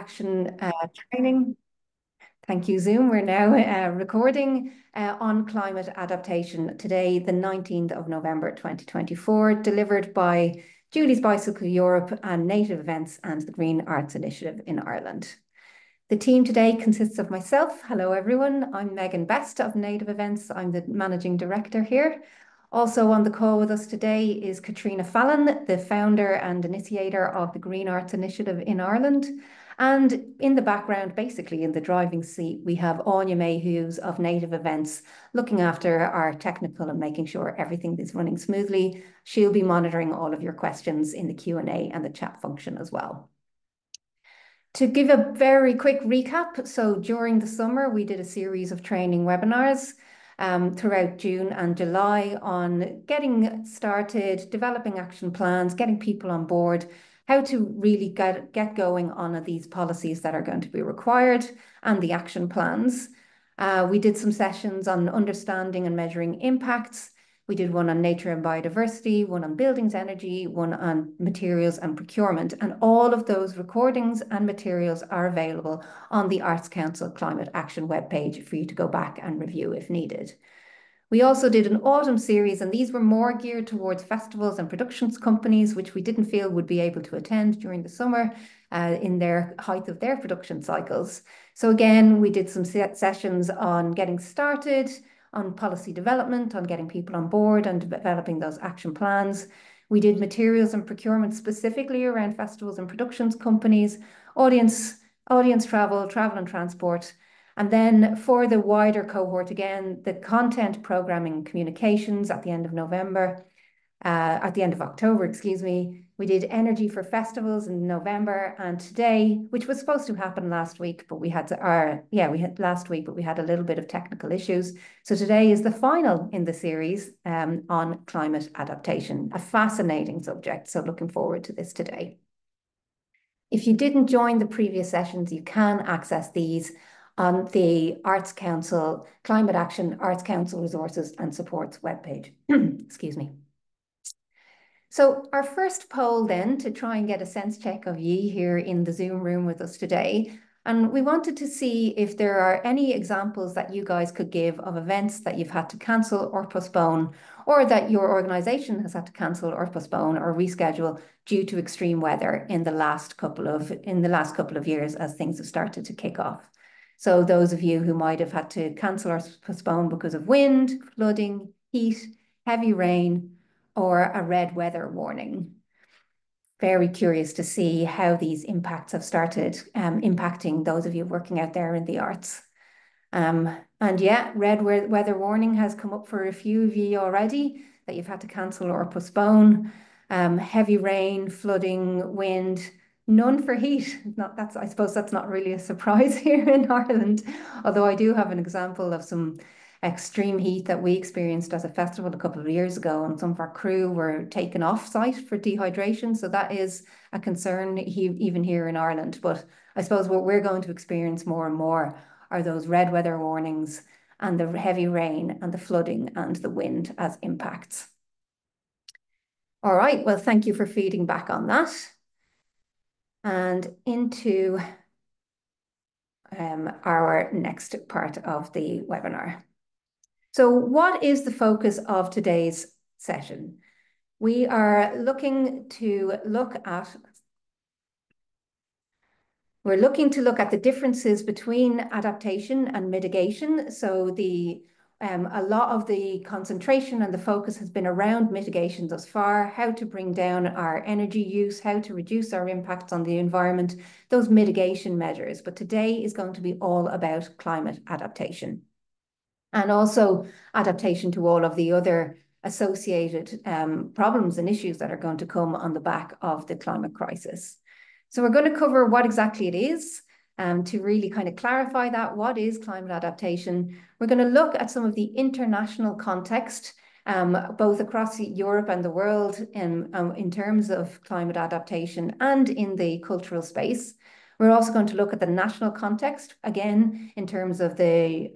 Adaptation training. Thank you, Zoom. We're now recording on climate adaptation today, the 19th of November 2024, delivered by Julie's Bicycle Europe and Native Events and the Green Arts Initiative in Ireland. The team today consists of myself. Hello, everyone. I'm Megan Best of Native Events. I'm the Managing Director here. Also on the call with us today is Katrina Fallon, the founder and initiator of the Green Arts Initiative in Ireland. And in the background, basically in the driving seat, we have Anya Mayhews of Native Events looking after our technical and making sure everything is running smoothly. She'll be monitoring all of your questions in the Q&A and the chat function as well. To give a very quick recap, so during the summer, we did a series of training webinars throughout June and July on getting started, developing action plans, getting people on board, how to really get going on these policies that are going to be required and the action plans. We did some sessions on understanding and measuring impacts. We did one on nature and biodiversity, one on buildings energy, one on materials and procurement. And all of those recordings and materials are available on the Arts Council Climate Action webpage for you to go back and review if needed. We also did an autumn series, and these were more geared towards festivals and productions companies, which we didn't feel would be able to attend during the summer in their height of their production cycles. So again, we did some sessions on getting started, on policy development, on getting people on board and developing those action plans. We did materials and procurement specifically around festivals and productions companies, audience travel and transport. And then for the wider cohort, again, the content programming communications at the end of October, excuse me. We did energy for festivals in November, and today, which was supposed to happen last week, but we had last week, but we had a little bit of technical issues. So today is the final in the series on climate adaptation, a fascinating subject. So looking forward to this today. If you didn't join the previous sessions, you can access these on the Arts Council, Climate Action Arts Council Resources and Supports webpage. Excuse me. So our first poll then, to try and get a sense check of ye here in the Zoom room with us today, and we wanted to see if there are any examples that you guys could give of events that you've had to cancel or postpone, or that your organisation has had to cancel or postpone or reschedule due to extreme weather in the last couple of years as things have started to kick off. So those of you who might have had to cancel or postpone because of wind, flooding, heat, heavy rain, or a red weather warning. Very curious to see how these impacts have started impacting those of you working out there in the arts. And yeah, red weather warning has come up for a few of you already that you've had to cancel or postpone. Heavy rain, flooding, wind, none for heat. I suppose that's not really a surprise here in Ireland, although I do have an example of some extreme heat that we experienced as a festival a couple of years ago, and some of our crew were taken off site for dehydration. So that is a concern even here in Ireland. But I suppose what we're going to experience more and more are those red weather warnings and the heavy rain and the flooding and the wind as impacts. All right, well, thank you for feeding back on that. And into our next part of the webinar. So what is the focus of today's session? We are looking to look at the differences between adaptation and mitigation. So a lot of the concentration and the focus has been around mitigation thus far, how to bring down our energy use, how to reduce our impacts on the environment, those mitigation measures. But today is going to be all about climate adaptation, and also adaptation to all of the other associated problems and issues that are going to come on the back of the climate crisis. So we're going to cover what exactly it is to really kind of clarify that. What is climate adaptation? We're going to look at some of the international context, both across Europe and the world in terms of climate adaptation and in the cultural space. We're also going to look at the national context, again, in terms of the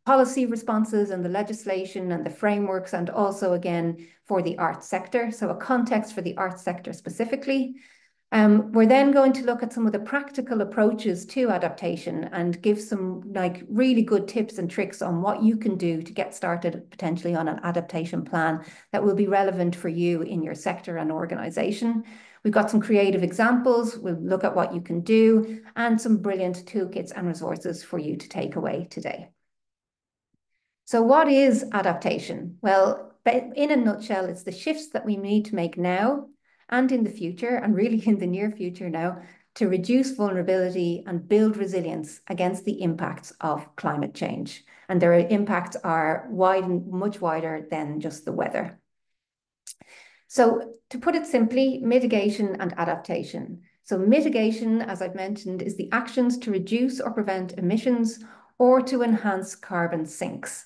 policy responses and the legislation and the frameworks, and also again for the arts sector. So a context for the arts sector specifically. We're then going to look at some of the practical approaches to adaptation and give some really good tips and tricks on what you can do to get started potentially on an adaptation plan that will be relevant for you in your sector and organization. We've got some creative examples. We'll look at what you can do and some brilliant toolkits and resources for you to take away today. So what is adaptation? Well, in a nutshell, it's the shifts that we need to make now and in the future, and really in the near future now, to reduce vulnerability and build resilience against the impacts of climate change. And their impacts are much wider than just the weather. So to put it simply, mitigation and adaptation. So mitigation, as I've mentioned, is the actions to reduce or prevent emissions or to enhance carbon sinks.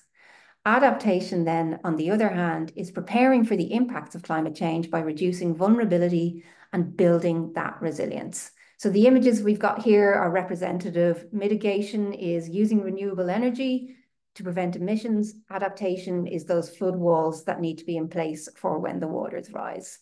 Adaptation then, on the other hand, is preparing for the impacts of climate change by reducing vulnerability and building that resilience. So the images we've got here are representative. Mitigation is using renewable energy to prevent emissions. Adaptation is those flood walls that need to be in place for when the waters rise.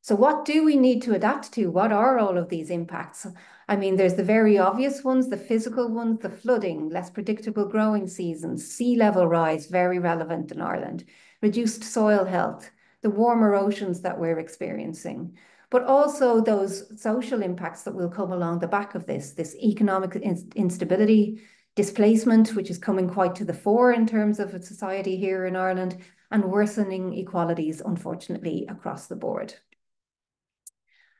So what do we need to adapt to? What are all of these impacts? I mean, there's the very obvious ones, the physical ones, the flooding, less predictable growing seasons, sea level rise, very relevant in Ireland, reduced soil health, the warmer oceans that we're experiencing, but also those social impacts that will come along the back of this economic instability, displacement, which is coming quite to the fore in terms of society here in Ireland, and worsening equalities, unfortunately, across the board.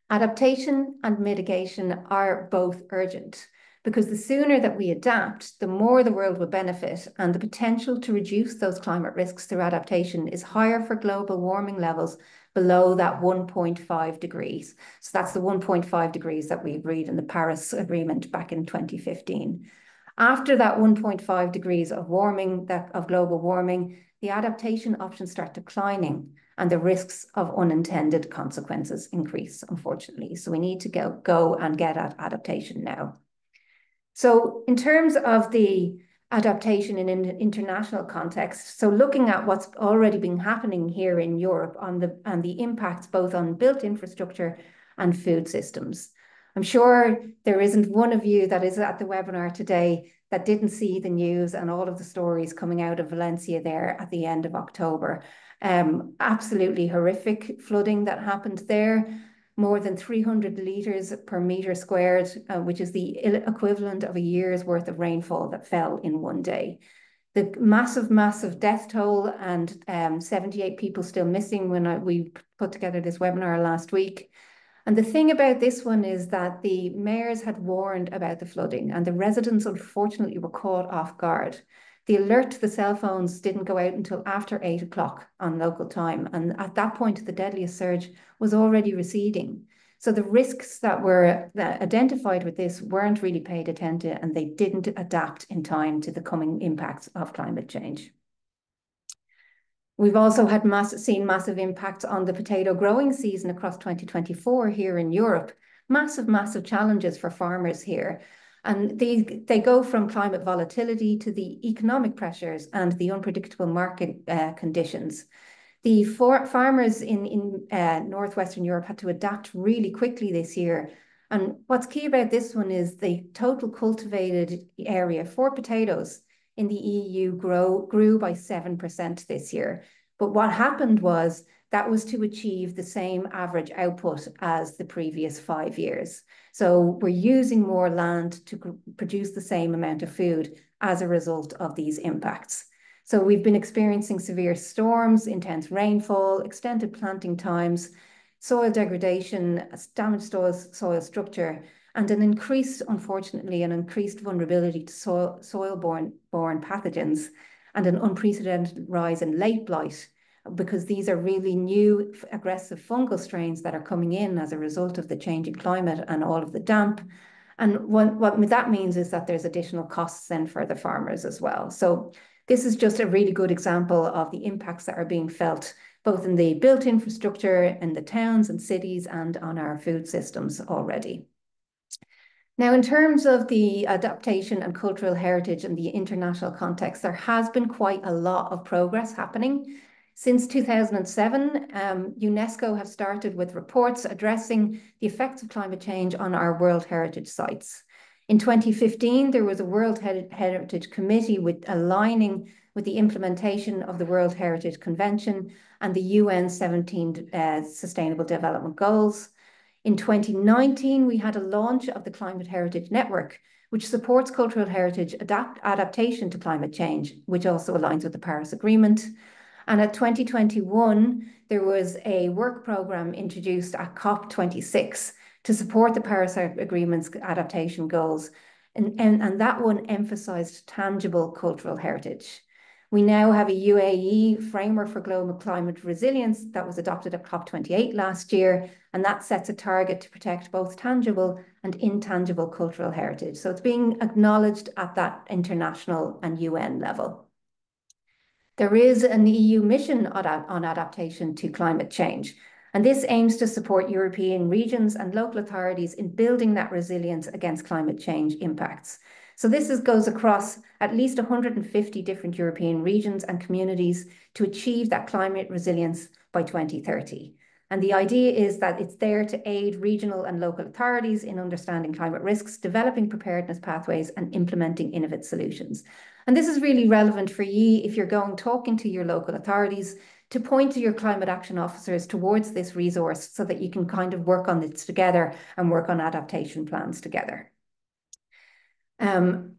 Adaptation and mitigation are both urgent because the sooner that we adapt, the more the world will benefit, and the potential to reduce those climate risks through adaptation is higher for global warming levels below that 1.5 degrees. So that's the 1.5 degrees that we agreed in the Paris Agreement back in 2015. After that 1.5 degrees of warming, of global warming, the adaptation options start declining and the risks of unintended consequences increase, unfortunately. So we need to go and get at adaptation now. So in terms of the adaptation in an international context, so looking at what's already been happening here in Europe and the impacts both on built infrastructure and food systems. I'm sure there isn't one of you that is at the webinar today that didn't see the news and all of the stories coming out of Valencia there at the end of October. Absolutely horrific flooding that happened there. More than 300 litres per metre squared, which is the equivalent of a year's worth of rainfall that fell in one day. The massive death toll and 78 people still missing when we put together this webinar last week. And the thing about this one is that the mayors had warned about the flooding and the residents unfortunately were caught off guard. The alert to the cell phones didn't go out until after 8 o'clock on local time. And at that point, the deadliest surge was already receding. So the risks that were identified with this weren't really paid attention to, and they didn't adapt in time to the coming impacts of climate change. We've also had seen massive impacts on the potato growing season across 2024 here in Europe. Massive challenges for farmers here. And they go from climate volatility to the economic pressures and the unpredictable market conditions. The farmers in Northwestern Europe had to adapt really quickly this year. And what's key about this one is the total cultivated area for potatoes in the EU grew by 7% this year. But what happened was that was to achieve the same average output as the previous 5 years. So we're using more land to produce the same amount of food as a result of these impacts. So we've been experiencing severe storms, intense rainfall, extended planting times, soil degradation, damaged soil structure, and unfortunately, an increased vulnerability to soil-borne pathogens and an unprecedented rise in late blight, because these are really new aggressive fungal strains that are coming in as a result of the changing climate and all of the damp. And what that means is that there's additional costs then for the farmers as well. So this is just a really good example of the impacts that are being felt both in the built infrastructure in the towns and cities and on our food systems already. Now, in terms of the adaptation and cultural heritage and the international context, there has been quite a lot of progress happening Since 2007, UNESCO have started with reports addressing the effects of climate change on our World Heritage sites. In 2015, there was a World Heritage Committee aligning with the implementation of the World Heritage Convention and the UN 17 Sustainable Development Goals. In 2019, we had a launch of the Climate Heritage Network, which supports cultural heritage adaptation to climate change, which also aligns with the Paris Agreement. And at 2021, there was a work programme introduced at COP26 to support the Paris Agreement's adaptation goals. And that one emphasised tangible cultural heritage. We now have a UAE framework for global climate resilience that was adopted at COP28 last year, and that sets a target to protect both tangible and intangible cultural heritage. So it's being acknowledged at that international and UN level. There is an EU mission on adaptation to climate change, and this aims to support European regions and local authorities in building that resilience against climate change impacts. So this goes across at least 150 different European regions and communities to achieve that climate resilience by 2030. And the idea is that it's there to aid regional and local authorities in understanding climate risks, developing preparedness pathways, and implementing innovative solutions. And this is really relevant for you if you're talking to your local authorities to point to your climate action officers towards this resource so that you can kind of work on this together and work on adaptation plans together.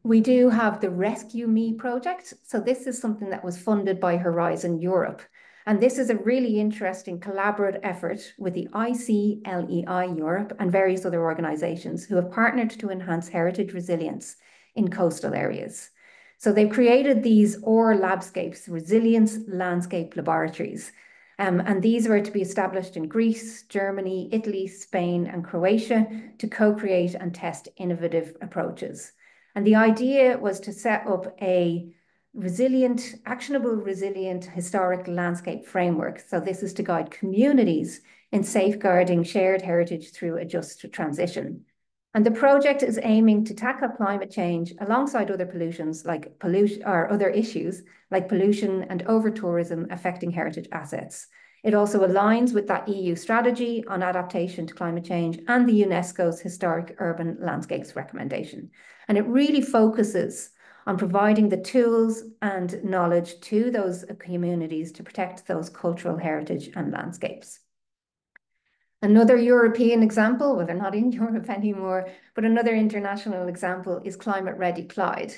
We do have the Rescue Me project. So this is something that was funded by Horizon Europe. And this is a really interesting collaborative effort with the ICLEI Europe and various other organizations who have partnered to enhance heritage resilience in coastal areas. So they've created these Labscapes, resilience landscape laboratories. And these were to be established in Greece, Germany, Italy, Spain, and Croatia to co-create and test innovative approaches. And the idea was to set up a actionable, resilient historic landscape framework. So this is to guide communities in safeguarding shared heritage through a just transition. And the project is aiming to tackle climate change alongside other other issues like pollution and over-tourism affecting heritage assets. It also aligns with that EU strategy on adaptation to climate change and the UNESCO's Historic Urban Landscapes recommendation. And it really focuses on providing the tools and knowledge to those communities to protect those cultural heritage and landscapes. Another European example, well, they're not in Europe anymore, but another international example is Climate Ready Clyde.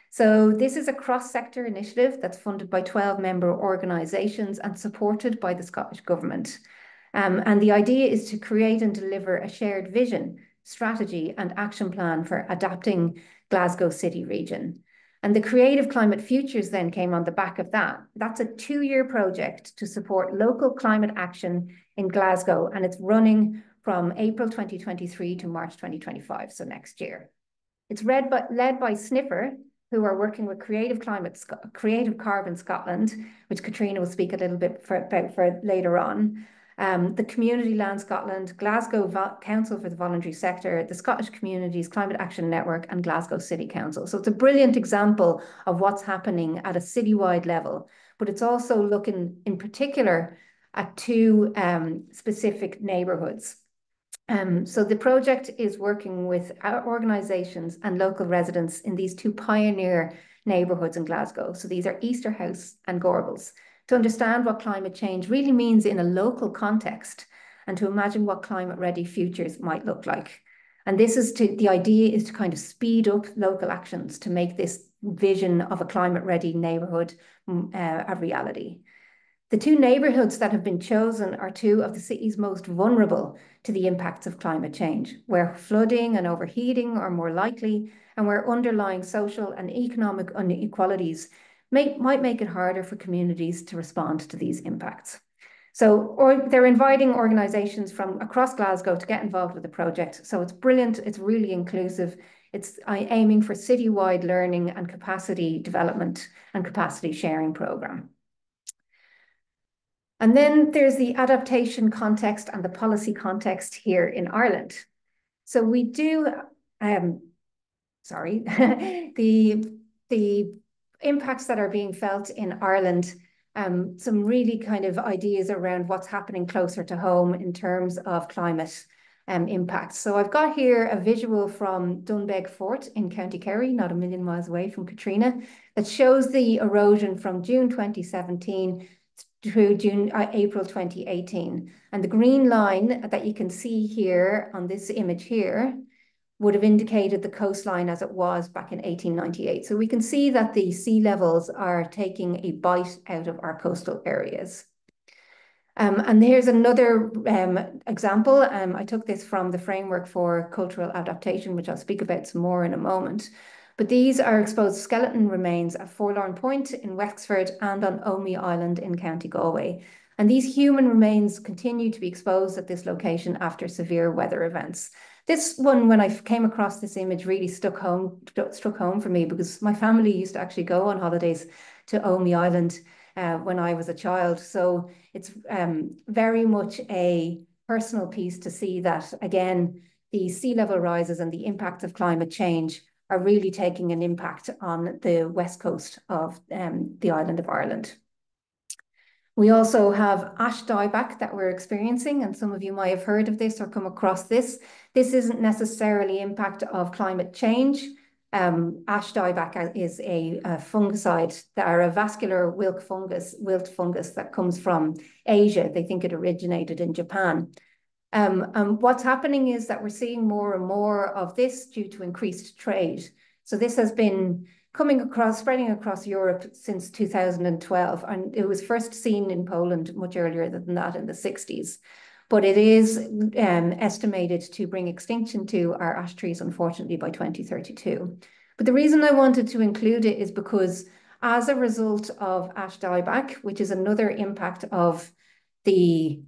So this is a cross-sector initiative that's funded by 12 member organisations and supported by the Scottish Government. And the idea is to create and deliver a shared vision, strategy and action plan for adapting Glasgow City region. And the Creative Climate Futures then came on the back of that. That's a 2-year project to support local climate action in Glasgow, and it's running from April 2023 to March 2025, so next year. It's led by Sniffer, who are working with Creative Carbon Scotland, which Katrina will speak a little bit about later on. The Community Land Scotland, Glasgow Council for the Voluntary Sector, the Scottish Communities Climate Action Network, and Glasgow City Council. So it's a brilliant example of what's happening at a citywide level, but it's also looking in particular at 2 specific neighbourhoods. So the project is working with our organisations and local residents in these 2 pioneer neighbourhoods in Glasgow. So these are Easterhouse and Gorbals, to understand what climate change really means in a local context and to imagine what climate-ready futures might look like. And the idea is to kind of speed up local actions to make this vision of a climate-ready neighbourhood a reality. The 2 neighbourhoods that have been chosen are 2 of the cities most vulnerable to the impacts of climate change, where flooding and overheating are more likely and where underlying social and economic inequalities might make it harder for communities to respond to these impacts. So they're inviting organisations from across Glasgow to get involved with the project. So it's brilliant, it's really inclusive. It's aiming for citywide learning and capacity development and capacity sharing programme. And then there's the adaptation context and the policy context here in Ireland. So we do, the impacts that are being felt in Ireland some really kind of ideas around what's happening closer to home in terms of climate impacts. So I've got here a visual from Dunbeg Fort in County Kerry, not a million miles away from Katrina, that shows the erosion from June 2017 through April 2018. And the green line that you can see here on this image here would have indicated the coastline as it was back in 1898. So we can see that the sea levels are taking a bite out of our coastal areas. And here's another example. I took this from the Framework for Cultural Adaptation, which I'll speak about some more in a moment. But these are exposed skeleton remains at Forlorn Point in Wexford and on Omey Island in County Galway. And these human remains continue to be exposed at this location after severe weather events. This one, when I came across this image, really struck home for me, because my family used to actually go on holidays to Omey Island when I was a child. So it's very much a personal piece to see that, again, the sea level rises and the impact of climate change are really taking an impact on the west coast of the island of Ireland. We also have ash dieback that we're experiencing, and some of you might have heard of this or come across this. This isn't necessarily impact of climate change. Ash dieback is a fungicide that are a vascular wilt fungus that comes from Asia. They think it originated in Japan. And what's happening is that we're seeing more and more of this due to increased trade. So this has been spreading across Europe since 2012, and it was first seen in Poland much earlier than that, in the 60s. But it is estimated to bring extinction to our ash trees, unfortunately, by 2032. But the reason I wanted to include it is because as a result of ash dieback, which is another impact of the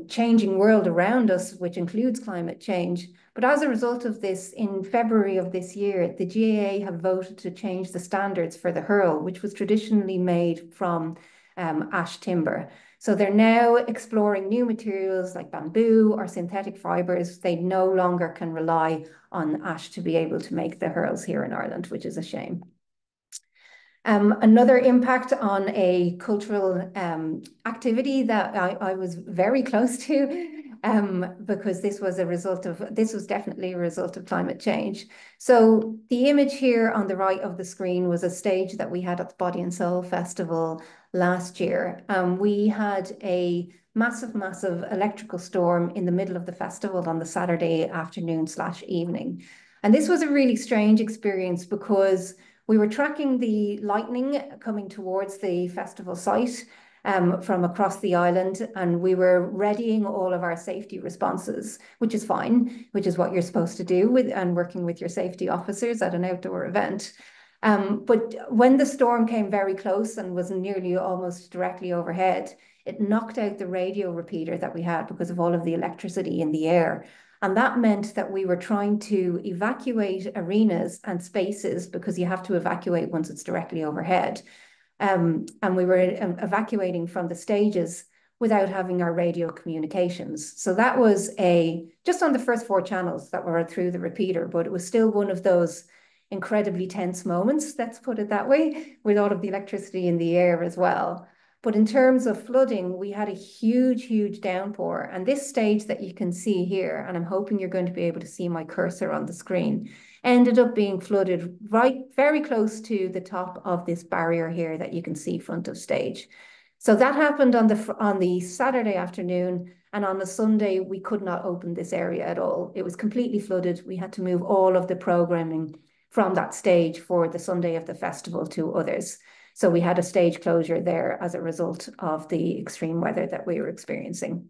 changing world around us, which includes climate change. But as a result of this, in February of this year, the GAA have voted to change the standards for the hurl, which was traditionally made from ash timber. So they're now exploring new materials like bamboo or synthetic fibres. They no longer can rely on ash to be able to make the hurls here in Ireland, which is a shame. Another impact on a cultural activity that I was very close to, because this was definitely a result of climate change. So the image here on the right of the screen was a stage that we had at the Body and Soul Festival last year. We had a massive electrical storm in the middle of the festival on the Saturday afternoon/evening. And this was a really strange experience because we were tracking the lightning coming towards the festival site from across the island, and we were readying all of our safety responses, which is fine, which is what you're supposed to do and working with your safety officers at an outdoor event. But when the storm came very close and was nearly almost directly overhead, it knocked out the radio repeater that we had because of all of the electricity in the air. And that meant that we were trying to evacuate arenas and spaces, because you have to evacuate once it's directly overhead. And we were evacuating from the stages without having our radio communications. So that was just on the first 4 channels that were through the repeater, but it was still one of those incredibly tense moments, let's put it that way, with all of the electricity in the air as well. But in terms of flooding, we had a huge downpour. And this stage that you can see here, and I'm hoping you're going to be able to see my cursor on the screen, ended up being flooded very close to the top of this barrier here that you can see front of stage. So that happened on the Saturday afternoon, and on the Sunday, we could not open this area at all. It was completely flooded. We had to move all of the programming from that stage for the Sunday of the festival to others. So we had a stage closure there as a result of the extreme weather that we were experiencing.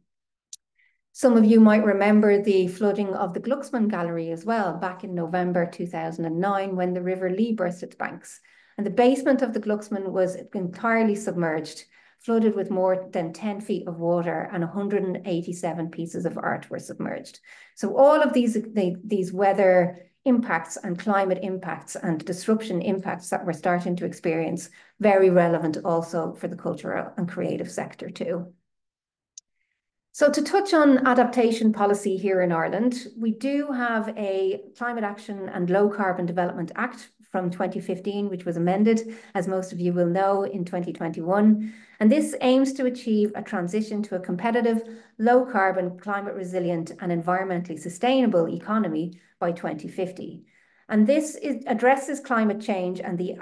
Some of you might remember the flooding of the Glucksman Gallery as well, back in November 2009, when the River Lee burst its banks. And the basement of the Glucksman was entirely submerged, flooded with more than 10 feet of water, and 187 pieces of art were submerged. So all of these weather impacts and climate impacts and disruption impacts that we're starting to experience, very relevant also for the cultural and creative sector too. So to touch on adaptation policy here in Ireland, we do have a Climate Action and Low Carbon Development Act from 2015, which was amended, as most of you will know, in 2021. And this aims to achieve a transition to a competitive, low carbon, climate resilient and environmentally sustainable economy by 2050. And this addresses climate change and the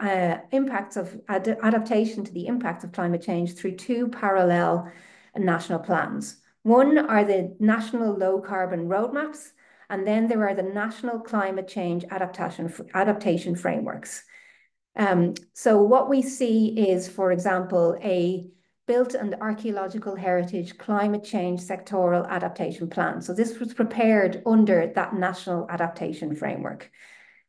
impacts of adaptation to the impacts of climate change through two parallel national plans. One are the national low carbon roadmaps, and then there are the national climate change adaptation frameworks. So what we see is, for example, a built and archaeological heritage climate change sectoral adaptation plan. So this was prepared under that national adaptation framework.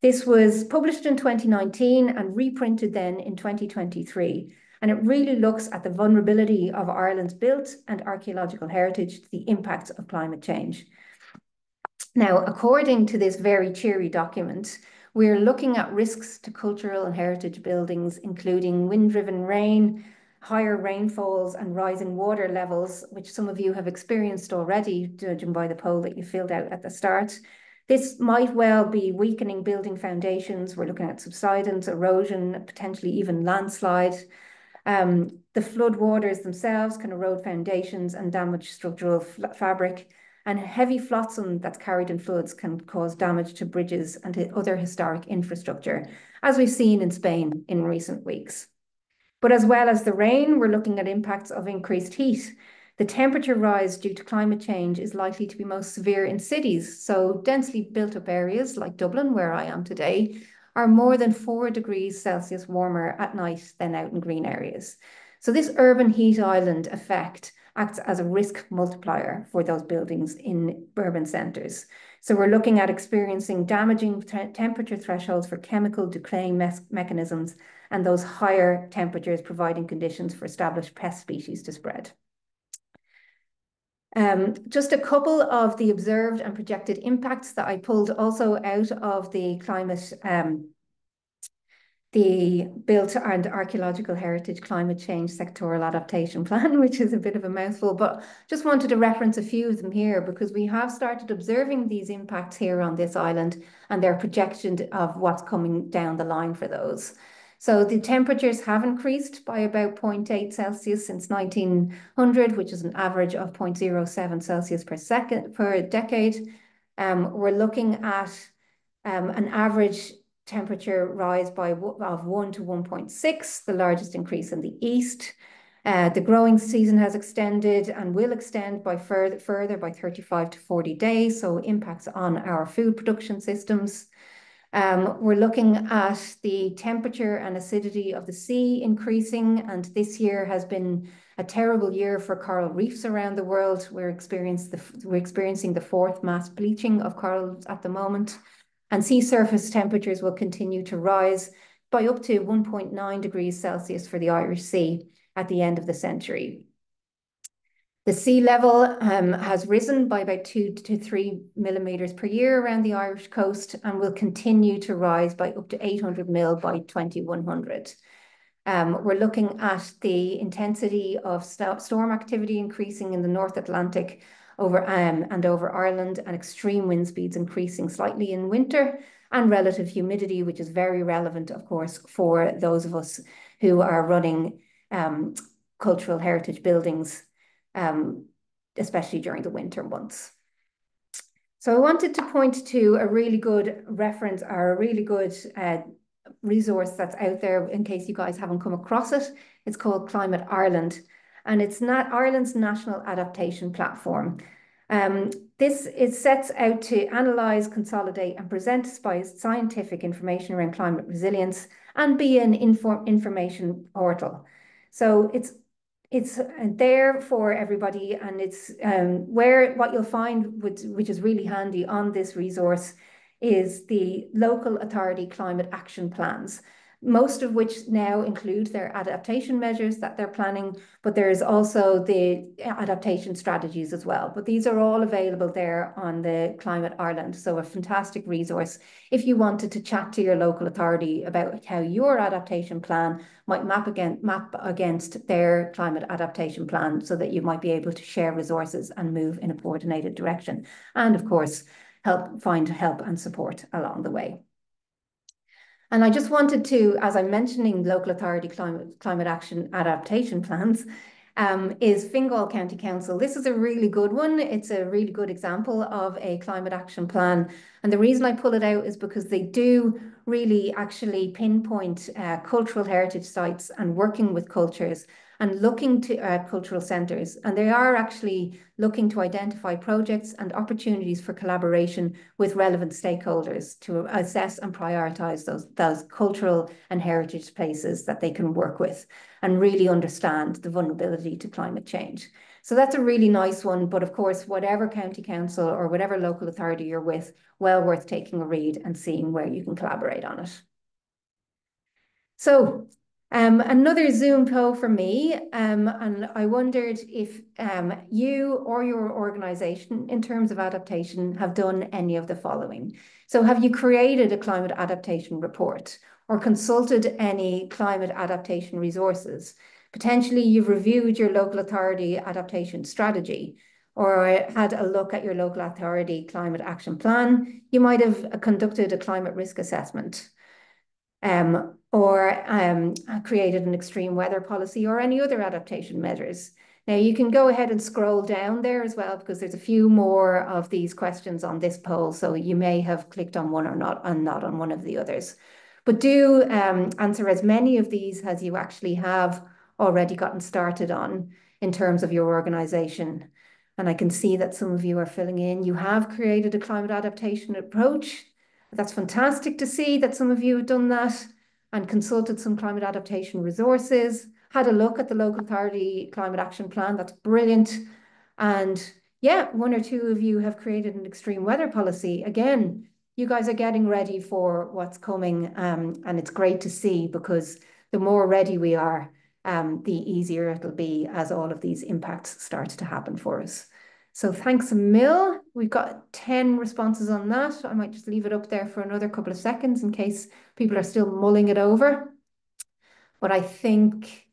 This was published in 2019 and reprinted then in 2023. And it really looks at the vulnerability of Ireland's built and archaeological heritage to the impacts of climate change. Now, according to this very cheery document, we're looking at risks to cultural and heritage buildings, including wind-driven rain, higher rainfalls and rising water levels, which some of you have experienced already, judging by the poll that you filled out at the start. This might well be weakening building foundations. We're looking at subsidence, erosion, potentially even landslide. The flood waters themselves can erode foundations and damage structural fabric, and heavy flotsam that's carried in floods can cause damage to bridges and to other historic infrastructure, as we've seen in Spain in recent weeks. But as well as the rain, we're looking at impacts of increased heat. The temperature rise due to climate change is likely to be most severe in cities. So densely built up areas like Dublin, where I am today, are more than 4 degrees Celsius warmer at night than out in green areas. So this urban heat island effect acts as a risk multiplier for those buildings in urban centres. So we're looking at experiencing damaging temperature thresholds for chemical decay mechanisms and those higher temperatures providing conditions for established pest species to spread. Just a couple of the observed and projected impacts that I pulled also out of the climate, the Built and Archaeological Heritage Climate Change Sectoral Adaptation Plan, which is a bit of a mouthful, but just wanted to reference a few of them here because we have started observing these impacts here on this island and their projection of what's coming down the line for those. So the temperatures have increased by about 0.8 Celsius since 1900, which is an average of 0.07 Celsius per decade. We're looking at an average temperature rise of 1 to 1.6, the largest increase in the east. The growing season has extended and will extend by further by 35 to 40 days, so impacts on our food production systems. We're looking at the temperature and acidity of the sea increasing, and this year has been a terrible year for coral reefs around the world. We're experiencing the fourth mass bleaching of corals at the moment, and sea surface temperatures will continue to rise by up to 1.9 degrees Celsius for the Irish Sea at the end of the century. The sea level has risen by about 2 to 3 millimetres per year around the Irish coast and will continue to rise by up to 800 mil by 2100. We're looking at the intensity of storm activity increasing in the North Atlantic over Ireland, and extreme wind speeds increasing slightly in winter, and relative humidity, which is very relevant, of course, for those of us who are running cultural heritage buildings, especially during the winter months. So I wanted to point to a really good reference or a really good resource that's out there in case you guys haven't come across it. It's called Climate Ireland, and it's not Ireland's national adaptation platform. It sets out to analyse, consolidate and present scientific information around climate resilience and be an information portal. So it's there for everybody, and it's what you'll find, which is really handy on this resource, is the local authority climate action plans. most of which now include their adaptation measures that they're planning, but there's also the adaptation strategies as well. But these are all available there on the Climate Ireland. So a fantastic resource if you wanted to chat to your local authority about how your adaptation plan might map against their climate adaptation plan, so that you might be able to share resources and move in a coordinated direction. And of course, find help and support along the way. And I just wanted to, as I'm mentioning local authority climate action adaptation plans, is Fingal County Council. This is a really good one. It's a really good example of a climate action plan. And the reason I pull it out is because they do really actually pinpoint cultural heritage sites and working with cultures and looking to cultural centres. And they are actually looking to identify projects and opportunities for collaboration with relevant stakeholders to assess and prioritise those cultural and heritage places that they can work with and really understand the vulnerability to climate change. So that's a really nice one. But of course, whatever county council or whatever local authority you're with, well worth taking a read and seeing where you can collaborate on it. So another Zoom poll for me, and I wondered if you or your organisation, in terms of adaptation, have done any of the following. So have you created a climate adaptation report or consulted any climate adaptation resources? Potentially you've reviewed your local authority adaptation strategy or had a look at your local authority climate action plan. You might have conducted a climate risk assessment. Or created an extreme weather policy or any other adaptation measures. Now you can go ahead and scroll down there as well, because there's a few more of these questions on this poll. So you may have clicked on one or not on one of the others. But do answer as many of these as you actually have already gotten started on in terms of your organisation. And I can see that some of you are filling in. You have created a climate adaptation approach. That's fantastic to see that some of you have done that and consulted some climate adaptation resources, had a look at the local authority climate action plan. That's brilliant. And yeah, one or two of you have created an extreme weather policy. Again, you guys are getting ready for what's coming. And it's great to see, because the more ready we are, the easier it'll be as all of these impacts start to happen for us. So thanks a mil. We've got 10 responses on that. I might just leave it up there for another couple of seconds in case people are still mulling it over. But I think,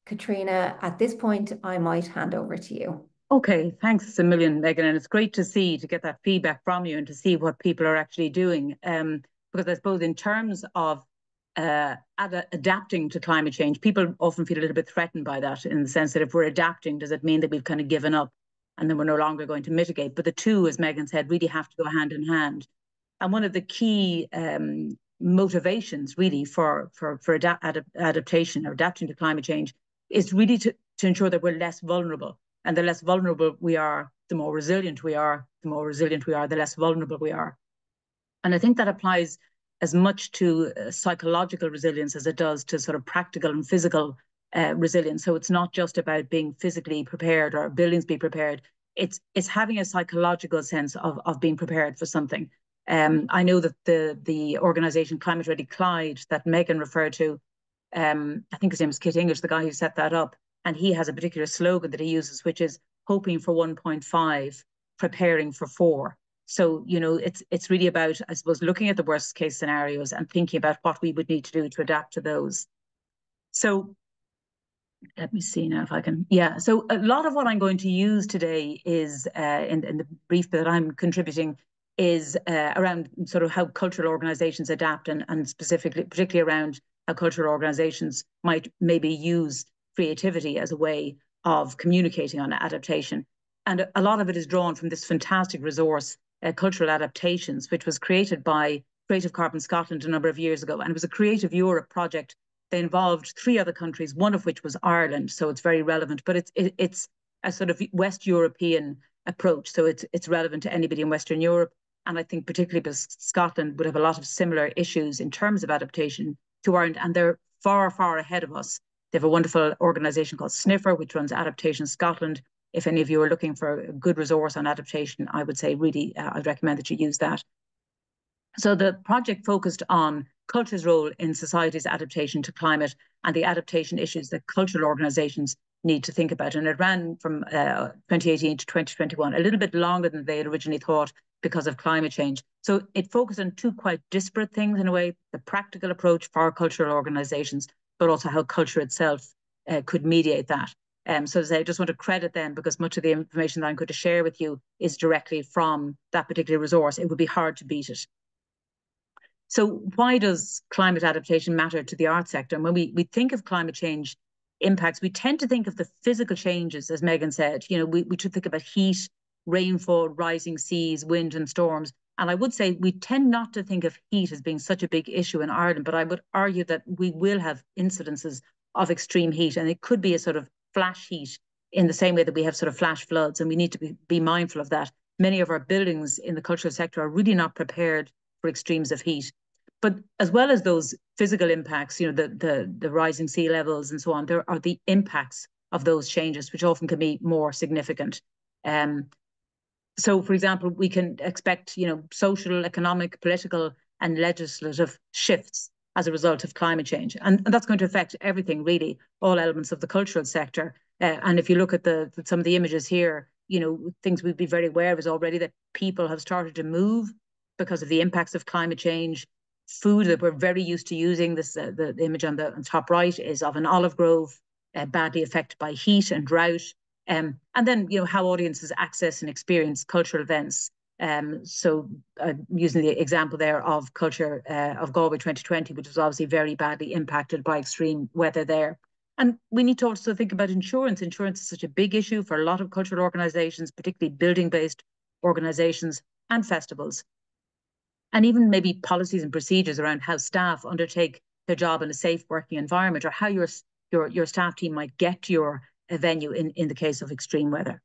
Katrina, at this point, I might hand over to you. Okay, thanks a million, Megan. And it's great to get that feedback from you and to see what people are actually doing. Because I suppose in terms of adapting to climate change, people often feel a little bit threatened by that, in the sense that if we're adapting, does it mean that we've kind of given up and then we're no longer going to mitigate? But the two, as Megan said, really have to go hand in hand. And one of the key motivations really for adaptation or adapting to climate change is really to ensure that we're less vulnerable. And the less vulnerable we are, the more resilient we are. The more resilient we are, the less vulnerable we are. And I think that applies as much to psychological resilience as it does to sort of practical and physical resilience. So it's not just about being physically prepared or buildings be prepared. It's having a psychological sense of being prepared for something. I know that the organisation Climate Ready Clyde that Megan referred to, I think his name is Kit English, the guy who set that up, and he has a particular slogan that he uses, which is hoping for 1.5, preparing for 4. So, you know, it's really about, I suppose, looking at the worst case scenarios and thinking about what we would need to do to adapt to those. So let me see now if I can. Yeah, so a lot of what I'm going to use today is, in the brief that I'm contributing, is around sort of how cultural organizations adapt, and particularly around how cultural organizations might maybe use creativity as a way of communicating on adaptation. And a lot of it is drawn from this fantastic resource, Cultural Adaptations, which was created by Creative Carbon Scotland a number of years ago. And it was a Creative Europe project. They involved 3 other countries, one of which was Ireland, so it's very relevant. But it's a sort of West European approach, so it's relevant to anybody in Western Europe. And I think particularly because Scotland would have a lot of similar issues in terms of adaptation to Ireland, and they're far, far ahead of us. They have a wonderful organisation called Sniffer, which runs Adaptation Scotland. If any of you are looking for a good resource on adaptation, I would say really, I'd recommend that you use that. So the project focused on culture's role in society's adaptation to climate and the adaptation issues that cultural organisations need to think about. And it ran from 2018 to 2021, a little bit longer than they had originally thought because of climate change. So it focused on two quite disparate things in a way, the practical approach for cultural organisations, but also how culture itself could mediate that. So as I just want to credit them because much of the information that I'm going to share with you is directly from that particular resource. It would be hard to beat it. So why does climate adaptation matter to the arts sector? And when we think of climate change impacts, we tend to think of the physical changes, as Megan said. You know, we should think about heat, rainfall, rising seas, wind and storms. And I would say we tend not to think of heat as being such a big issue in Ireland, but I would argue that we will have incidences of extreme heat, and it could be a sort of flash heat in the same way that we have sort of flash floods, and we need to be mindful of that. Many of our buildings in the cultural sector are really not prepared for extremes of heat. But as well as those physical impacts, you know, the rising sea levels and so on, there are the impacts of those changes, which often can be more significant. So, for example, we can expect, you know, social, economic, political, and legislative shifts as a result of climate change, and that's going to affect everything, really, all elements of the cultural sector. And if you look at some of the images here, you know, things we'd be very aware of is already that people have started to move because of the impacts of climate change. Food that we're very used to using, this the image on the top right is of an olive grove badly affected by heat and drought. And then, you know, how audiences access and experience cultural events. So using the example there of Culture of Galway 2020, which was obviously very badly impacted by extreme weather there. And we need to also think about insurance. Insurance is such a big issue for a lot of cultural organisations, particularly building-based organisations and festivals. And even maybe policies and procedures around how staff undertake their job in a safe working environment, or how your staff team might get to your venue in the case of extreme weather.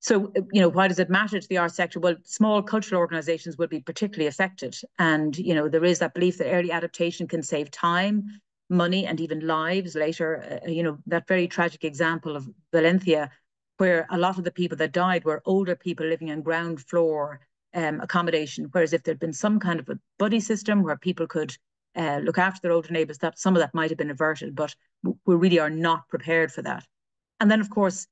So, you know, why does it matter to the arts sector? Well, small cultural organisations will be particularly affected. And, you know, there is that belief that early adaptation can save time, money, and even lives later. You know, that very tragic example of Valencia, where a lot of the people that died were older people living on ground floor accommodation. Whereas if there'd been some kind of a buddy system where people could look after their older neighbours, that some of that might have been averted, but we really are not prepared for that. And then, of course,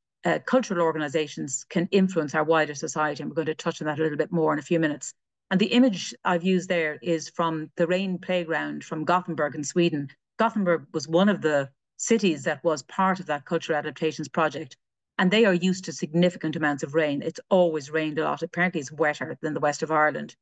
cultural organisations can influence our wider society, and we're going to touch on that a little bit more in a few minutes. And the image I've used there is from the Rain Playground from Gothenburg in Sweden. Gothenburg was one of the cities that was part of that cultural adaptations project, and they are used to significant amounts of rain. It's always rained a lot. Apparently it's wetter than the west of Ireland.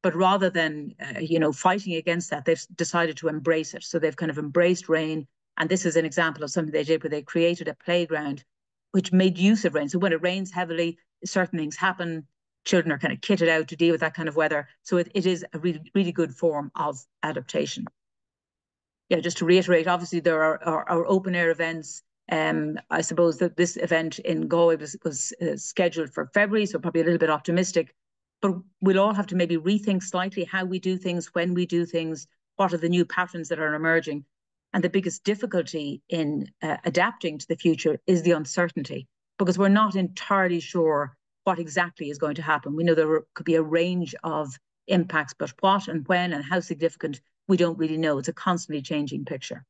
But rather than, you know, fighting against that, they've decided to embrace it. So they've kind of embraced rain. And this is an example of something they did where they created a playground which made use of rain. So when it rains heavily, certain things happen. Children are kind of kitted out to deal with that kind of weather. So it is a really, really good form of adaptation. Yeah, just to reiterate, obviously there are open air events. I suppose that this event in Galway was scheduled for February, so probably a little bit optimistic. But we'll all have to maybe rethink slightly how we do things, when we do things, what are the new patterns that are emerging. And the biggest difficulty in adapting to the future is the uncertainty, because we're not entirely sure what exactly is going to happen. We know there could be a range of impacts, but what and when and how significant, we don't really know. It's a constantly changing picture.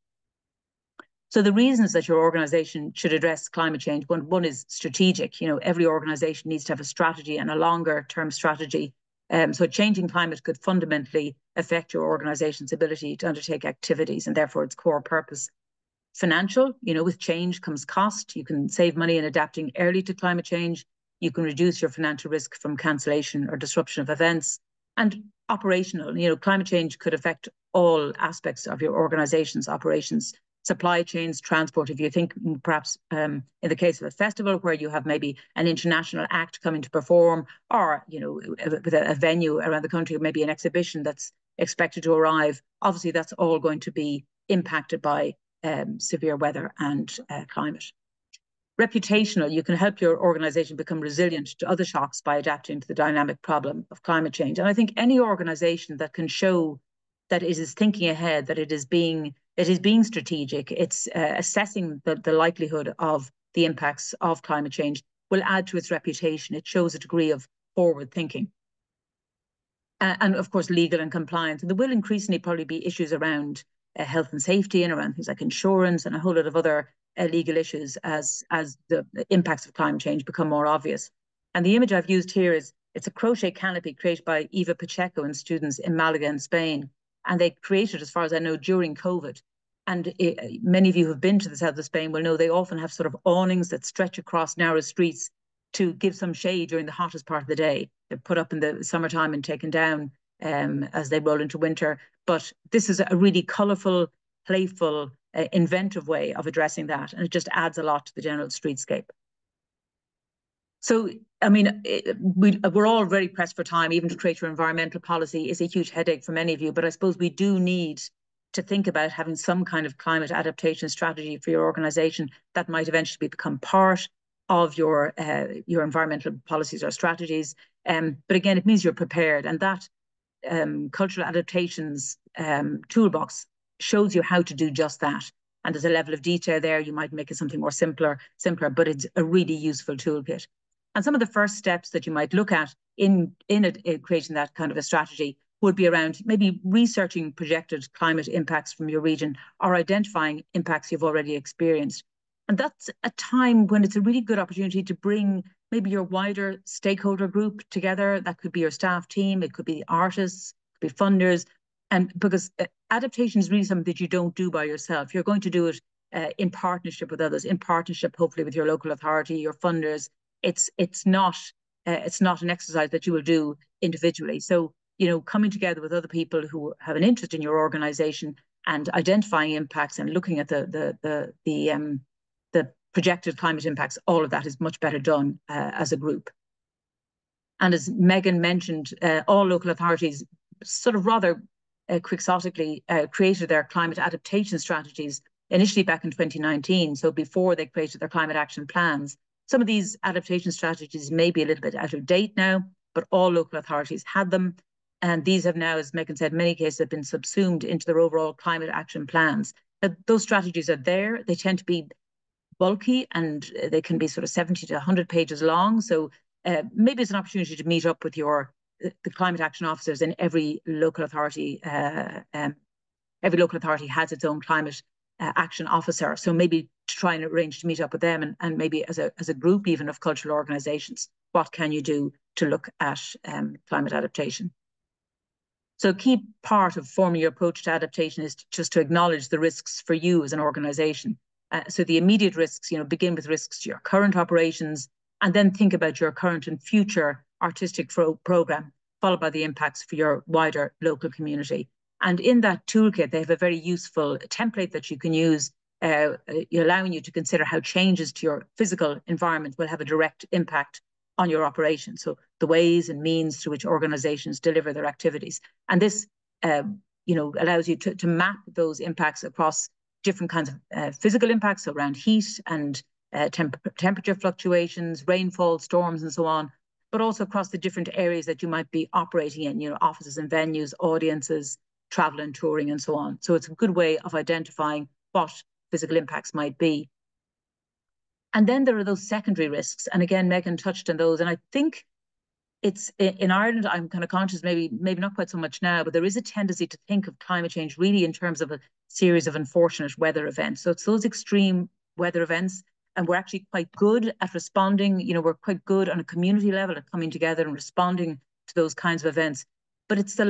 So the reasons that your organization should address climate change, one is strategic. You know, every organization needs to have a strategy and a longer term strategy. So changing climate could fundamentally affect your organization's ability to undertake activities and therefore its core purpose. Financial, you know, with change comes cost. You can save money in adapting early to climate change. You can reduce your financial risk from cancellation or disruption of events. And operational, you know, climate change could affect all aspects of your organization's operations, supply chains, transport. If you think perhaps in the case of a festival where you have maybe an international act coming to perform, or, you know, with a venue around the country, maybe an exhibition that's expected to arrive, obviously that's all going to be impacted by severe weather and climate. Reputational, you can help your organization become resilient to other shocks by adapting to the dynamic problem of climate change. And I think any organization that can show that it is thinking ahead, that it is being strategic, it's assessing the likelihood of the impacts of climate change, will add to its reputation. It shows a degree of forward thinking. and of course legal and compliance. And there will increasingly probably be issues around health and safety and around things like insurance and a whole lot of other legal issues as the impacts of climate change become more obvious. And the image I've used here is it's a crochet canopy created by Eva Pacheco and students in Malaga in Spain. And they created, as far as I know, during COVID. And many of you who have been to the south of Spain will know they often have sort of awnings that stretch across narrow streets to give some shade during the hottest part of the day. They're put up in the summertime and taken down as they roll into winter. But this is a really colourful, playful, inventive way of addressing that. And it just adds a lot to the general streetscape. So, I mean, we're all very pressed for time. Even to create your environmental policy is a huge headache for many of you. But I suppose we do need to think about having some kind of climate adaptation strategy for your organisation that might eventually become part of your environmental policies or strategies. But again, it means you're prepared. And that cultural adaptations toolbox shows you how to do just that. And there's a level of detail there. You might make it something more simpler, but it's a really useful toolkit. And some of the first steps that you might look at in creating that kind of a strategy would be around maybe researching projected climate impacts from your region or identifying impacts you've already experienced. And that's a time when it's a really good opportunity to bring maybe your wider stakeholder group together. That could be your staff team, it could be artists, it could be funders. And because adaptation is really something that you don't do by yourself. You're going to do it in partnership with others, in partnership, hopefully, with your local authority, your funders. It's not an exercise that you will do individually. So, you know, coming together with other people who have an interest in your organization and identifying impacts and looking at the projected climate impacts, all of that is much better done as a group. And as Megan mentioned, all local authorities sort of rather quixotically created their climate adaptation strategies initially back in 2019, so before they created their climate action plans. Some of these adaptation strategies may be a little bit out of date now, but all local authorities had them. And these have now, as Megan said, in many cases have been subsumed into their overall climate action plans. Those strategies are there. They tend to be bulky and they can be sort of 70 to 100 pages long. So maybe it's an opportunity to meet up with the climate action officers in every local authority. Every local authority has its own climate action officer. So maybe to try and arrange to meet up with them and maybe as a group even of cultural organizations, what can you do to look at climate adaptation? So a key part of forming your approach to adaptation is just to acknowledge the risks for you as an organization. So the immediate risks, you know, begin with risks to your current operations and then think about your current and future artistic program, followed by the impacts for your wider local community. And in that toolkit, they have a very useful template that you can use, allowing you to consider how changes to your physical environment will have a direct impact on your operation. So the ways and means through which organizations deliver their activities. And this, allows you to map those impacts across different kinds of physical impacts around heat and temperature fluctuations, rainfall, storms, and so on, but also across the different areas that you might be operating in, you know, offices and venues, audiences, travel and touring, and so on. So it's a good way of identifying what physical impacts might be. And then there are those secondary risks. And again, Megan touched on those. And I think it's in Ireland, I'm kind of conscious, maybe not quite so much now, but there is a tendency to think of climate change really in terms of a series of unfortunate weather events. So it's those extreme weather events. And we're actually quite good at responding. You know, we're quite good on a community level at coming together and responding to those kinds of events. But it's the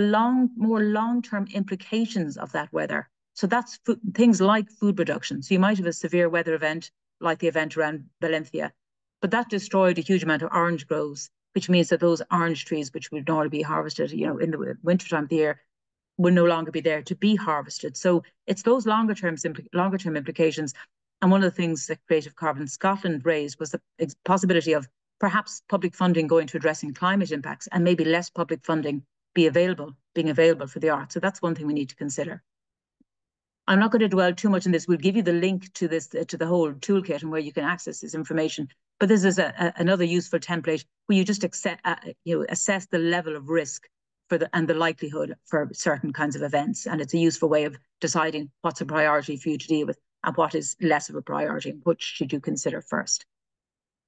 more long-term implications of that weather. So that's things like food production. So you might have a severe weather event like the event around Valencia, but that destroyed a huge amount of orange groves, which means that those orange trees, which would normally be harvested, you know, in the wintertime of the year, will no longer be there to be harvested. So it's those longer term implications. And one of the things that Creative Carbon Scotland raised was the possibility of perhaps public funding going to addressing climate impacts and maybe less public funding being available for the arts. So that's one thing we need to consider. I'm not going to dwell too much on this. We'll give you the link to this, to the whole toolkit and where you can access this information. But this is another useful template where you just assess the level of risk and the likelihood for certain kinds of events. And it's a useful way of deciding what's a priority for you to deal with and what is less of a priority and which should you consider first.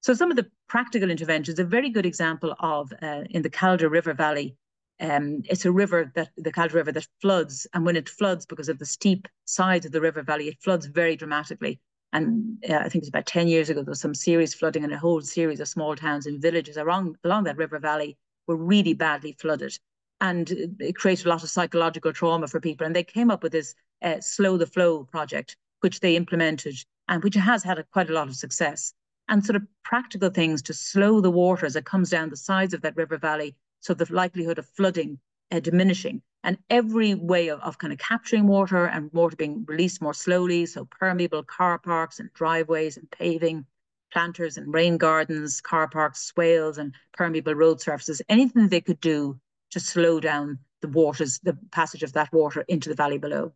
So some of the practical interventions, a very good example of in the Calder River Valley, It's a river, that the Calder River, that floods, and when it floods, because of the steep sides of the river valley, it floods very dramatically. And I think it's about 10 years ago, there was some serious flooding, and a whole series of small towns and villages along that river valley were really badly flooded. And it created a lot of psychological trauma for people. And they came up with this Slow the Flow project, which they implemented and which has had quite a lot of success. And sort of practical things to slow the water as it comes down the sides of that river valley, so the likelihood of flooding diminishing. And every way of kind of capturing water and water being released more slowly, so permeable car parks and driveways and paving, planters and rain gardens, car parks, swales and permeable road surfaces, anything they could do to slow down the passage of that water into the valley below.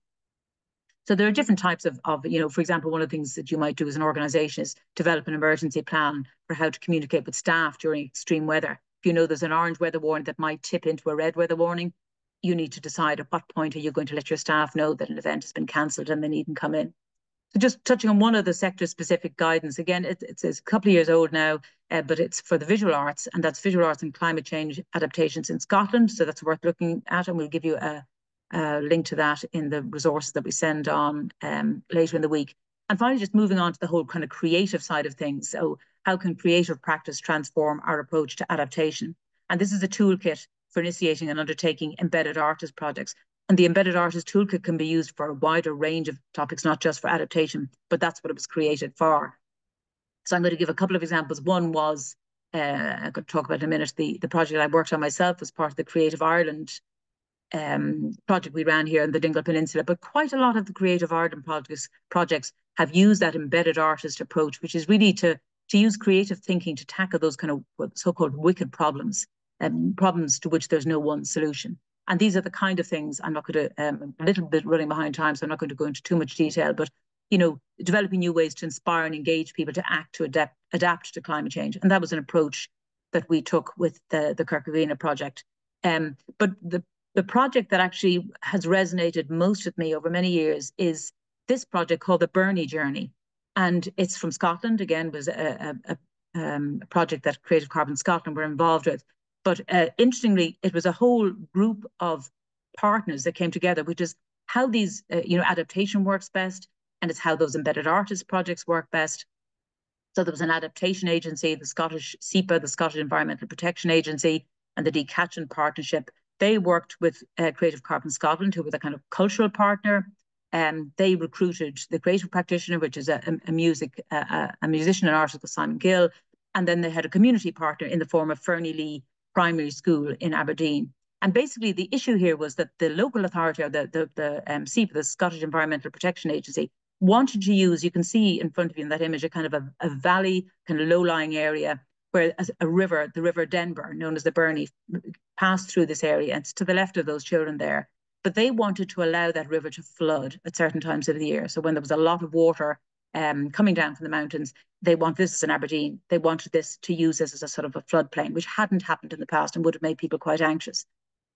So there are different types of, for example, one of the things that you might do as an organization is develop an emergency plan for how to communicate with staff during extreme weather. If you know there's an orange weather warning that might tip into a red weather warning, you need to decide at what point are you going to let your staff know that an event has been cancelled and they needn't come in. So just touching on one of the sector-specific guidance, again, it's a couple of years old now, but it's for the visual arts, and that's visual arts and climate change adaptations in Scotland. So that's worth looking at, and we'll give you a link to that in the resources that we send on later in the week. And finally, just moving on to the whole kind of creative side of things. So how can creative practice transform our approach to adaptation? And this is a toolkit for initiating and undertaking embedded artist projects. And the embedded artist toolkit can be used for a wider range of topics, not just for adaptation, but that's what it was created for. So I'm going to give a couple of examples. One was, I'm going to talk about in a minute, the project I worked on myself as part of the Creative Ireland project we ran here in the Dingle Peninsula. But quite a lot of the Creative Ireland projects have used that embedded artist approach, which is really to use creative thinking to tackle those kind of so-called wicked problems, problems to which there's no one solution. And these are the kind of things, I'm not going to, a little bit running behind time, so I'm not going to go into too much detail, but, developing new ways to inspire and engage people to act, to adapt to climate change. And that was an approach that we took with the Kirkagreena project. But the project that actually has resonated most with me over many years is this project called the Bernie Journey. And it's from Scotland. Again, was a project that Creative Carbon Scotland were involved with. But interestingly, it was a whole group of partners that came together, which is how these, adaptation works best, and it's how those embedded artist projects work best. So there was an adaptation agency, the Scottish SEPA, the Scottish Environmental Protection Agency, and the Decathlon Partnership. They worked with Creative Carbon Scotland, who were the kind of cultural partner. They recruited the creative practitioner, which is a musician and artist called Simon Gill. And then they had a community partner in the form of Fernie Lee Primary School in Aberdeen. And basically the issue here was that the local authority, or the SEPA, the Scottish Environmental Protection Agency, wanted to use, you can see in front of you in that image, a kind of a valley, kind of low-lying area where a river, the River Denver, known as the Bernie, passed through this area. It's to the left of those children there. But they wanted to allow that river to flood at certain times of the year. So when there was a lot of water coming down from the mountains, this is in Aberdeen, they wanted this to use this as a sort of a floodplain, which hadn't happened in the past and would have made people quite anxious.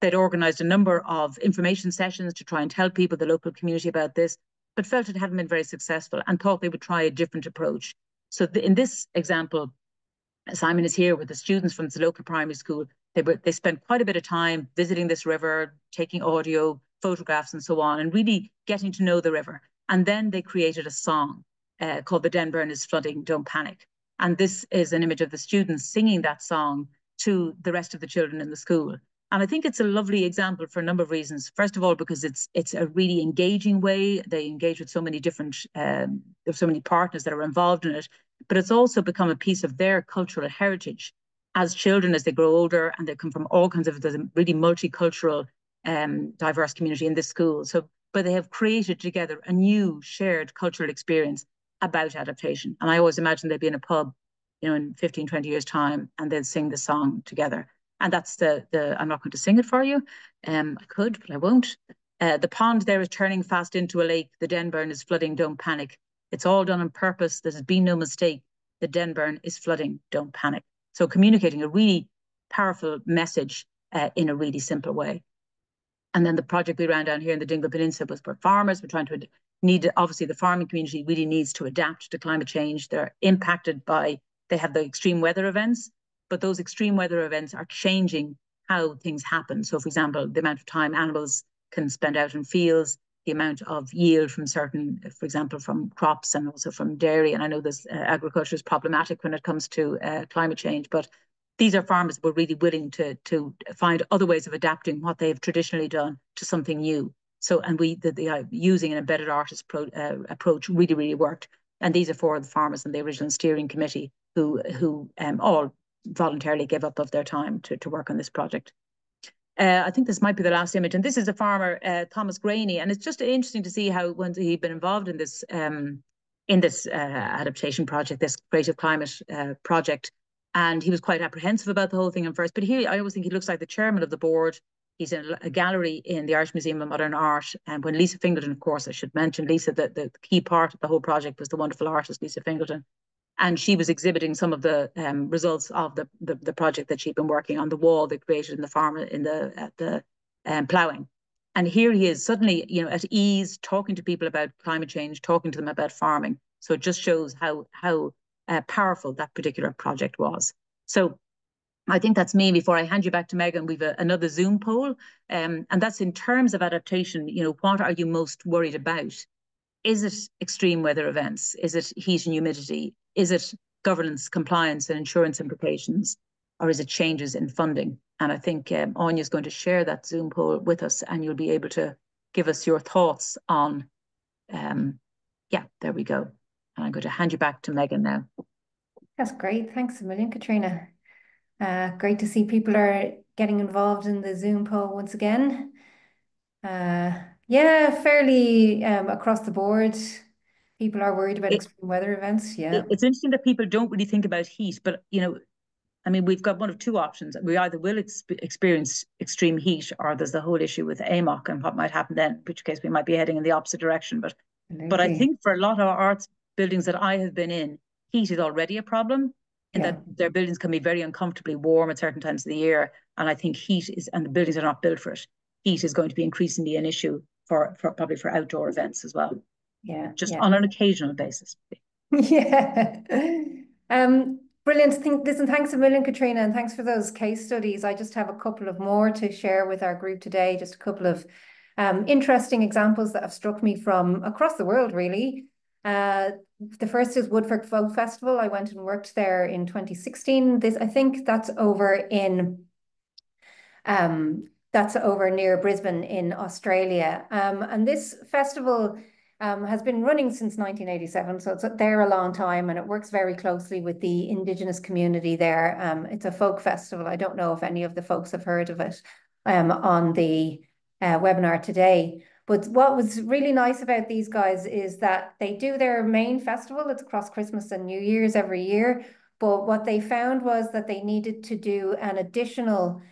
They'd organised a number of information sessions to try and tell people, the local community, about this, but felt it hadn't been very successful and thought they would try a different approach. So in this example, Simon is here with the students from the local primary school. They spent quite a bit of time visiting this river, taking audio, photographs and so on, and really getting to know the river. And then they created a song called The Denburn is Flooding, Don't Panic. And this is an image of the students singing that song to the rest of the children in the school. And I think it's a lovely example for a number of reasons. First of all, because it's a really engaging way. They engage with so many different, there's so many partners that are involved in it, but it's also become a piece of their cultural heritage as children, as they grow older, and they come from all kinds of, there's a really multicultural, diverse community in this school. So, but they have created together a new shared cultural experience about adaptation. And I always imagine they'd be in a pub, in 15, 20 years time, and they'd sing the song together. And that's I'm not going to sing it for you. I could, but I won't. The pond there is turning fast into a lake. The Denburn is flooding, don't panic. It's all done on purpose. There has been no mistake. The Denburn is flooding, don't panic. So communicating a really powerful message in a really simple way. And then the project we ran down here in the Dingle Peninsula was for farmers. We're trying to obviously the farming community really needs to adapt to climate change. They're impacted by, they have the extreme weather events, but those extreme weather events are changing how things happen. So, for example, the amount of time animals can spend out in fields, the amount of yield from certain, for example, from crops and also from dairy. And I know this agriculture is problematic when it comes to climate change, but these are farmers that were really willing to find other ways of adapting what they've traditionally done to something new. So, and the using an embedded artist approach really worked. And these are four of the farmers in the original steering committee who all voluntarily gave up of their time to work on this project. I think this might be the last image, and this is a farmer, Thomas Graney, and it's just interesting to see how when he'd been involved in this adaptation project, this creative climate project, and he was quite apprehensive about the whole thing at first. But I always think he looks like the chairman of the board. He's in a gallery in the Irish Museum of Modern Art, and when Lisa Fingleton, of course, I should mention Lisa, the key part of the whole project was the wonderful artist Lisa Fingleton, and she was exhibiting some of the results of the project that she'd been working on, the wall they created in the farm in the ploughing. And here he is suddenly, at ease, talking to people about climate change, talking to them about farming. So it just shows how powerful that particular project was. So I think that's me. Before I hand you back to Megan, we've another Zoom poll, and that's in terms of adaptation. What are you most worried about? Is it extreme weather events? Is it heat and humidity? Is it governance, compliance, and insurance implications? Or is it changes in funding? And I think Anya is going to share that Zoom poll with us, and you'll be able to give us your thoughts on. Yeah, there we go. And I'm going to hand you back to Megan now. That's great. Thanks a million, Katrina. Great to see people are getting involved in the Zoom poll once again. Yeah, fairly across the board. People are worried about extreme weather events. Yeah. It's interesting that people don't really think about heat, but I mean, we've got one of two options. We either will experience extreme heat, or there's the whole issue with AMOC and what might happen then, in which case we might be heading in the opposite direction. But I think for a lot of arts buildings that I have been in, heat is already a problem, in that their buildings can be very uncomfortably warm at certain times of the year. And I think and the buildings are not built for it. Heat is going to be increasingly an issue for probably for outdoor events as well. Yeah. Just on an occasional basis. Yeah. Brilliant. Listen, thanks a million, Katrina, and thanks for those case studies. I just have a couple of more to share with our group today, just a couple of interesting examples that have struck me from across the world, really. The first is Woodford Folk Festival. I went and worked there in 2016. I think that's over near Brisbane in Australia. And this festival has been running since 1987, so it's there a long time, and it works very closely with the Indigenous community there. It's a folk festival. I don't know if any of the folks have heard of it on the webinar today. But what was really nice about these guys is that they do their main festival. It's across Christmas and New Year's every year. But what they found was that they needed to do an additional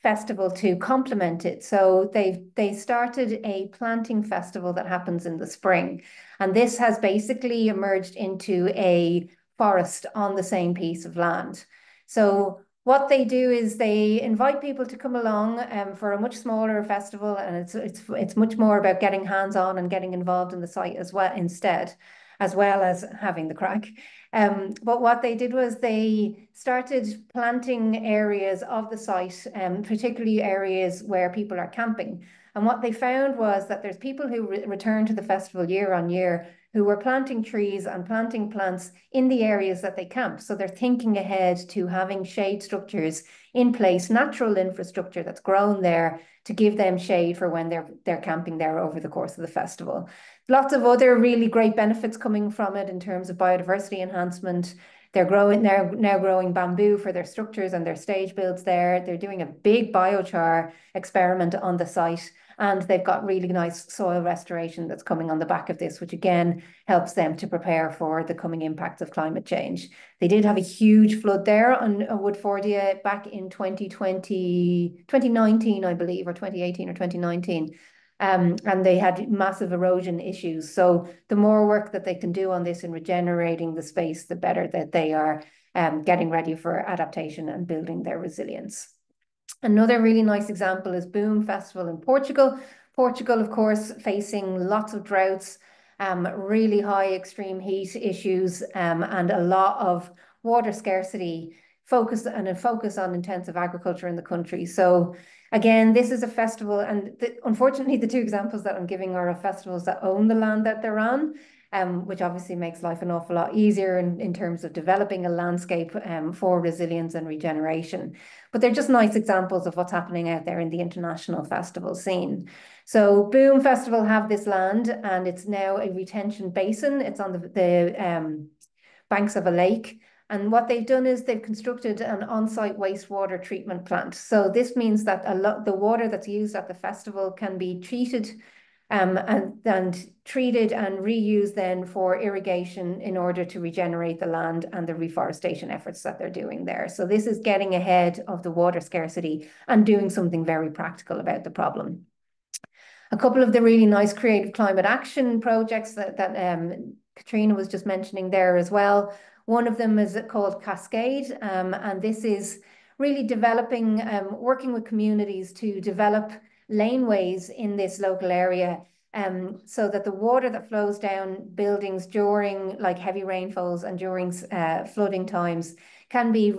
festival to complement it. So they started a planting festival that happens in the spring. And this has basically emerged into a forest on the same piece of land. So what they do is they invite people to come along for a much smaller festival, and it's much more about getting hands-on and getting involved in the site as well instead, as well as having the crack. But what they did was they started planting areas of the site, particularly areas where people are camping. And what they found was that there's people who return to the festival year on year who were planting trees and planting plants in the areas that they camp. So they're thinking ahead to having shade structures in place, natural infrastructure that's grown there to give them shade for when they're camping there over the course of the festival. Lots of other really great benefits coming from it in terms of biodiversity enhancement. They're now growing bamboo for their structures and their stage builds there. They're doing a big biochar experiment on the site, and they've got really nice soil restoration that's coming on the back of this, which again helps them to prepare for the coming impacts of climate change. They did have a huge flood there on Woodfordia back in 2019, I believe, or 2018 or 2019. And they had massive erosion issues. So the more work that they can do on this in regenerating the space, the better that they are getting ready for adaptation and building their resilience. Another really nice example is Boom Festival in Portugal. Portugal, of course, facing lots of droughts, really high extreme heat issues, and a lot of water scarcity a focus on intensive agriculture in the country. So again, this is a festival, and unfortunately, the two examples that I'm giving are of festivals that own the land that they're on, which obviously makes life an awful lot easier in terms of developing a landscape for resilience and regeneration. But they're just nice examples of what's happening out there in the international festival scene. So Boom Festival have this land, and it's now a retention basin. It's on the banks of a lake. And what they've done is they've constructed an on-site wastewater treatment plant. So this means that the water that's used at the festival can be treated and treated and reused then for irrigation in order to regenerate the land and the reforestation efforts that they're doing there. So this is getting ahead of the water scarcity and doing something very practical about the problem. A couple of the really nice creative climate action projects that Katrina was just mentioning there as well. One of them is called Cascade, and this is really developing, working with communities to develop laneways in this local area, so that the water that flows down buildings during like heavy rainfalls and during flooding times can be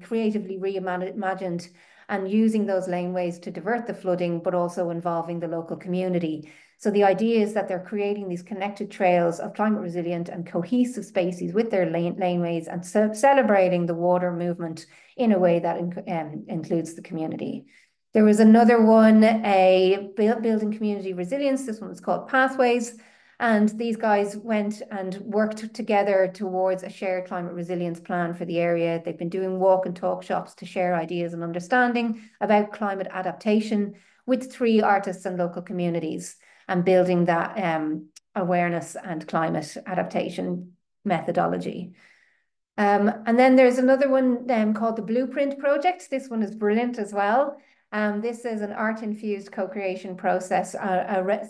creatively reimagined, and using those laneways to divert the flooding, but also involving the local community. So the idea is that they're creating these connected trails of climate resilient and cohesive spaces with their laneways, and celebrating the water movement in a way that includes the community. There was another one, a building community resilience. This one was called Pathways. And these guys went and worked together towards a shared climate resilience plan for the area. They've been doing walk and talk shops to share ideas and understanding about climate adaptation with 3 artists and local communities, and building that awareness and climate adaptation methodology. And then there's another one called the Blueprint Project. This one is brilliant as well. This is an art-infused co-creation process,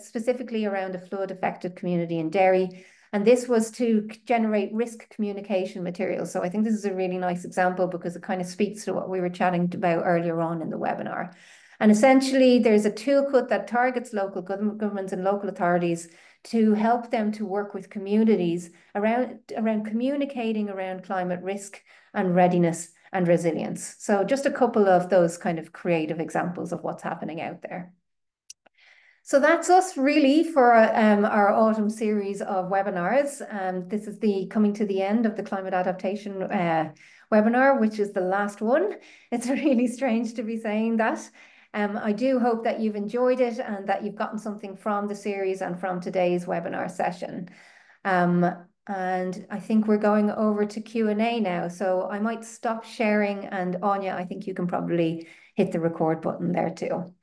specifically around a flood-affected community in Derry. And this was to generate risk communication materials. So I think this is a really nice example because it kind of speaks to what we were chatting about earlier on in the webinar. And essentially, there's a toolkit that targets local governments and local authorities to help them to work with communities around communicating around climate risk and readiness and resilience. So just a couple of those kind of creative examples of what's happening out there. So that's us really for our autumn series of webinars. This is coming to the end of the climate adaptation webinar, which is the last one. It's really strange to be saying that. I do hope that you've enjoyed it and that you've gotten something from the series and from today's webinar session. And I think we're going over to Q&A now. So I might stop sharing, and Anya, I think you can probably hit the record button there too.